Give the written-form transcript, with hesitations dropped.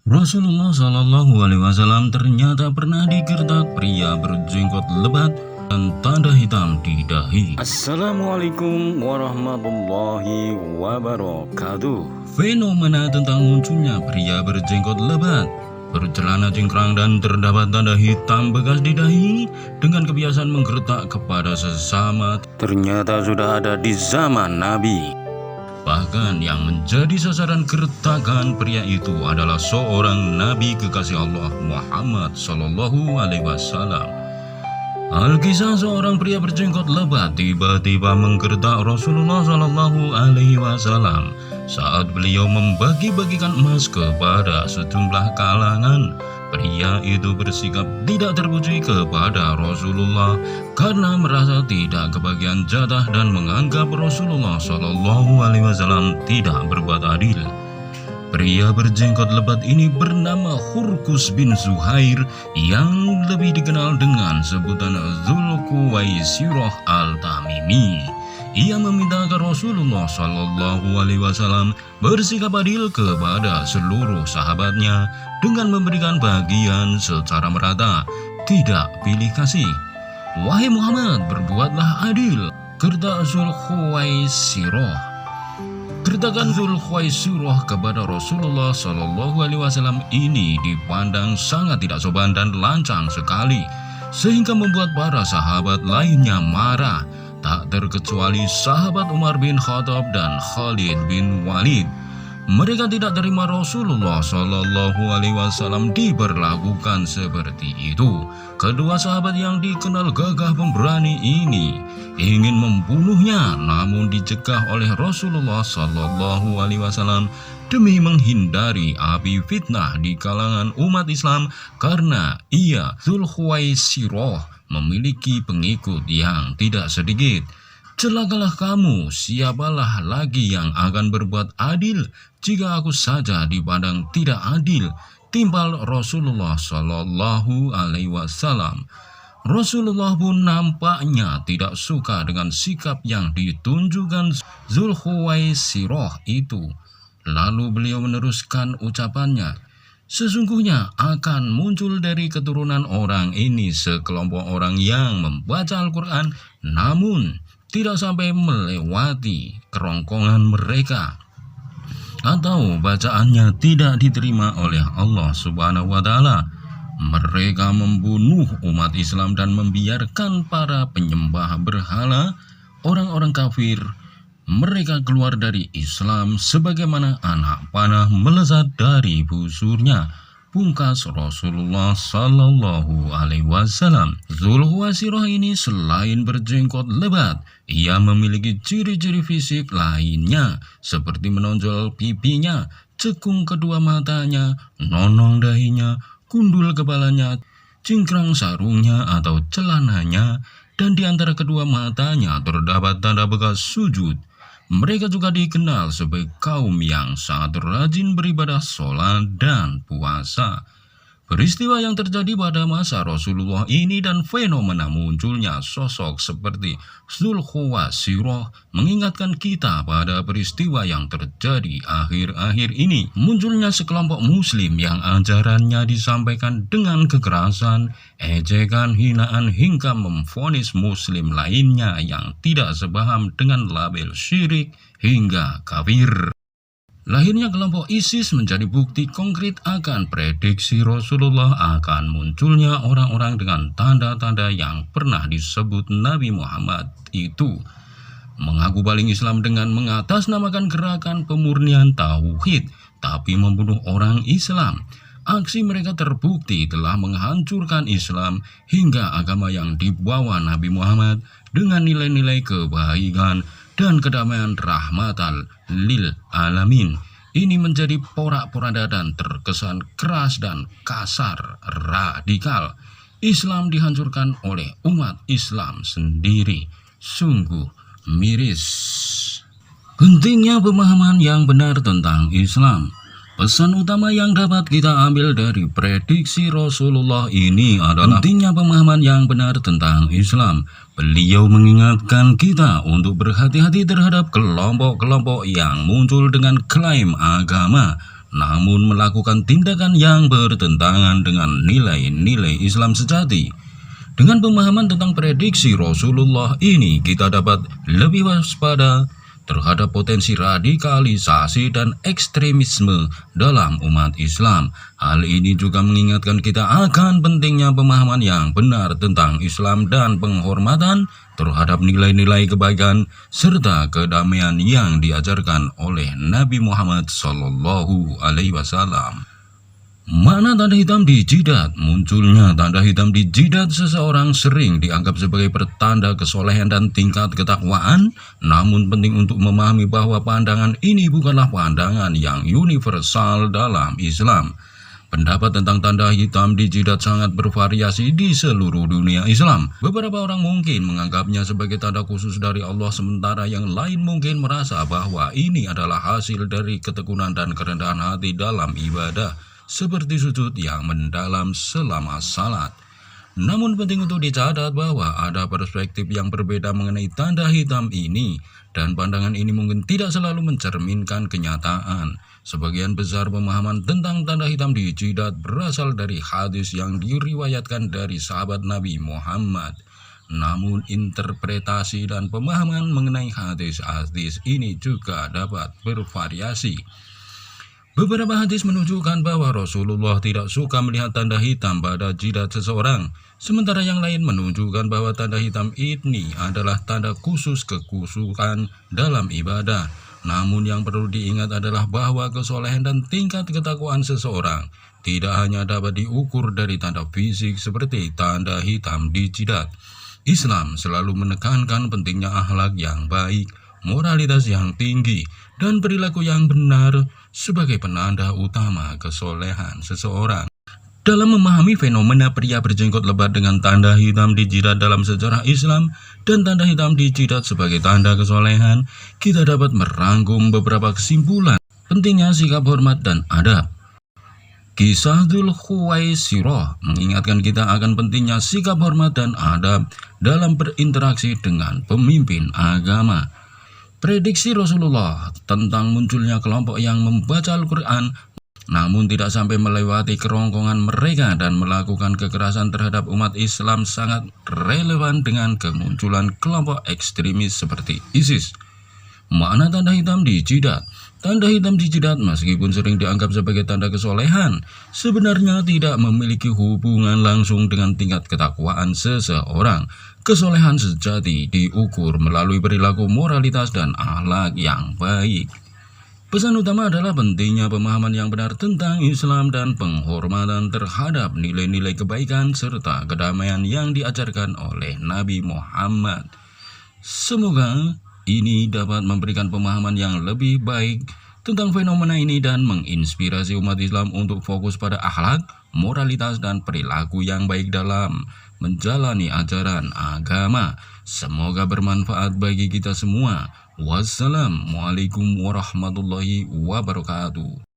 Rasulullah Shallallahu Alaihi Wasallam ternyata pernah digertak pria berjenggot lebat dan tanda hitam di dahi. Assalamualaikum warahmatullahi wabarakatuh. Fenomena tentang munculnya pria berjenggot lebat, bercelana cingkrang dan terdapat tanda hitam bekas di dahi dengan kebiasaan menggertak kepada sesama ternyata sudah ada di zaman Nabi. Bahkan yang menjadi sasaran gertakan pria itu adalah seorang nabi kekasih Allah Muhammad Sallallahu Alaihi Wasallam. Alkisah seorang pria berjenggot lebat tiba-tiba menggertak Rasulullah Sallallahu Alaihi Wasallam saat beliau membagi-bagikan emas kepada sejumlah kalangan. Pria itu bersikap tidak terpuji kepada Rasulullah karena merasa tidak kebagian jatah dan menganggap Rasulullah Shallallahu Alaihi Wasallam tidak berbuat adil. Pria berjenggot lebat ini bernama Hurkus bin Zuhair yang lebih dikenal dengan sebutan Dzulkhuwaisirah al-Tamimi. Ia meminta agar Rasulullah Shallallahu Alaihi Wasallam bersikap adil kepada seluruh sahabatnya dengan memberikan bagian secara merata, tidak pilih kasih. Wahai Muhammad, berbuatlah adil. Gertak Dzulkhuwaisirah. Gertakan Dzulkhuwaisirah kepada Rasulullah Shallallahu Alaihi Wasallam ini dipandang sangat tidak sopan dan lancang sekali, sehingga membuat para sahabat lainnya marah. Tak terkecuali sahabat Umar bin Khattab dan Khalid bin Walid. Mereka tidak terima Rasulullah Shallallahu Alaihi Wasallam diperlakukan seperti itu. Kedua sahabat yang dikenal gagah pemberani ini ingin membunuhnya, namun dicegah oleh Rasulullah Shallallahu Alaihi Wasallam demi menghindari api fitnah di kalangan umat Islam karena ia Dzulkhuwaisirah memiliki pengikut yang tidak sedikit. Celakalah kamu, siapalah lagi yang akan berbuat adil jika aku saja dipandang tidak adil, timpal Rasulullah Shallallahu Alaihi Wasallam. Rasulullah pun nampaknya tidak suka dengan sikap yang ditunjukkan Dzulkhuwaisirah itu. Lalu beliau meneruskan ucapannya, sesungguhnya akan muncul dari keturunan orang ini sekelompok orang yang membaca Al-Quran namun tidak sampai melewati kerongkongan mereka, atau bacaannya tidak diterima oleh Allah Subhanahu wa Ta'ala. Mereka membunuh umat Islam dan membiarkan para penyembah berhala, orang-orang kafir. Mereka keluar dari Islam sebagaimana anak panah melesat dari busurnya. Pungkas Rasulullah Sallallahu Alaihi Wasallam. Dzulkhuwaisirah ini selain berjenggot lebat, ia memiliki ciri-ciri fisik lainnya seperti menonjol pipinya, cekung kedua matanya, nonong dahinya, gundul kepalanya, cingkrang sarungnya atau celananya, dan di antara kedua matanya terdapat tanda bekas sujud. Mereka juga dikenal sebagai kaum yang sangat rajin beribadah sholat dan puasa. Peristiwa yang terjadi pada masa Rasulullah ini dan fenomena munculnya sosok seperti Dzulkhuwaisirah mengingatkan kita pada peristiwa yang terjadi akhir-akhir ini. Munculnya sekelompok muslim yang ajarannya disampaikan dengan kekerasan, ejekan, hinaan hingga memvonis muslim lainnya yang tidak sepaham dengan label syirik hingga kafir. Lahirnya kelompok ISIS menjadi bukti konkret akan prediksi Rasulullah akan munculnya orang-orang dengan tanda-tanda yang pernah disebut Nabi Muhammad itu. Mengaku paling Islam dengan mengatasnamakan gerakan pemurnian tauhid, tapi membunuh orang Islam. Aksi mereka terbukti telah menghancurkan Islam hingga agama yang dibawa Nabi Muhammad dengan nilai-nilai kebaikan dan kedamaian rahmatan lil alamin ini menjadi porak-poranda dan terkesan keras dan kasar, radikal. Islam dihancurkan oleh umat Islam sendiri. Sungguh miris. Pentingnya pemahaman yang benar tentang Islam. Pesan utama yang dapat kita ambil dari prediksi Rasulullah ini adalah pentingnya pemahaman yang benar tentang Islam. Beliau mengingatkan kita untuk berhati-hati terhadap kelompok-kelompok yang muncul dengan klaim agama, namun melakukan tindakan yang bertentangan dengan nilai-nilai Islam sejati. Dengan pemahaman tentang prediksi Rasulullah ini, kita dapat lebih waspada terhadap potensi radikalisasi dan ekstremisme dalam umat Islam. Hal ini juga mengingatkan kita akan pentingnya pemahaman yang benar tentang Islam dan penghormatan terhadap nilai-nilai kebaikan serta kedamaian yang diajarkan oleh Nabi Muhammad SAW. Makna tanda hitam di jidat. Munculnya tanda hitam di jidat seseorang sering dianggap sebagai pertanda kesolehan dan tingkat ketakwaan. Namun penting untuk memahami bahwa pandangan ini bukanlah pandangan yang universal dalam Islam. Pendapat tentang tanda hitam di jidat sangat bervariasi di seluruh dunia Islam. Beberapa orang mungkin menganggapnya sebagai tanda khusus dari Allah, sementara yang lain mungkin merasa bahwa ini adalah hasil dari ketekunan dan kerendahan hati dalam ibadah, seperti sujud yang mendalam selama salat. Namun penting untuk dicatat bahwa ada perspektif yang berbeda mengenai tanda hitam ini, dan pandangan ini mungkin tidak selalu mencerminkan kenyataan. Sebagian besar pemahaman tentang tanda hitam di jidat berasal dari hadis yang diriwayatkan dari sahabat Nabi Muhammad. Namun interpretasi dan pemahaman mengenai hadis-hadis ini juga dapat bervariasi. Beberapa hadis menunjukkan bahwa Rasulullah tidak suka melihat tanda hitam pada jidat seseorang, sementara yang lain menunjukkan bahwa tanda hitam ini adalah tanda khusus kekhususan dalam ibadah. Namun yang perlu diingat adalah bahwa kesolehan dan tingkat ketakwaan seseorang tidak hanya dapat diukur dari tanda fisik seperti tanda hitam di jidat. Islam selalu menekankan pentingnya akhlak yang baik, moralitas yang tinggi, dan perilaku yang benar sebagai penanda utama kesolehan seseorang. Dalam memahami fenomena pria berjenggot lebat dengan tanda hitam di jidat dalam sejarah Islam dan tanda hitam di jidat sebagai tanda kesolehan, kita dapat merangkum beberapa kesimpulan. Pentingnya sikap hormat dan adab. Kisah Dzul Khuwaisirah mengingatkan kita akan pentingnya sikap hormat dan adab dalam berinteraksi dengan pemimpin agama. Prediksi Rasulullah tentang munculnya kelompok yang membaca Al-Quran namun tidak sampai melewati kerongkongan mereka dan melakukan kekerasan terhadap umat Islam sangat relevan dengan kemunculan kelompok ekstremis seperti ISIS. Makna tanda hitam di jidat. Tanda hitam di jidat meskipun sering dianggap sebagai tanda kesolehan, sebenarnya tidak memiliki hubungan langsung dengan tingkat ketakwaan seseorang. Kesolehan sejati diukur melalui perilaku, moralitas, dan akhlak yang baik. Pesan utama adalah pentingnya pemahaman yang benar tentang Islam dan penghormatan terhadap nilai-nilai kebaikan serta kedamaian yang diajarkan oleh Nabi Muhammad. Semoga ini dapat memberikan pemahaman yang lebih baik tentang fenomena ini dan menginspirasi umat Islam untuk fokus pada akhlak, moralitas, dan perilaku yang baik dalam menjalani ajaran agama. Semoga bermanfaat bagi kita semua. Wassalamualaikum warahmatullahi wabarakatuh.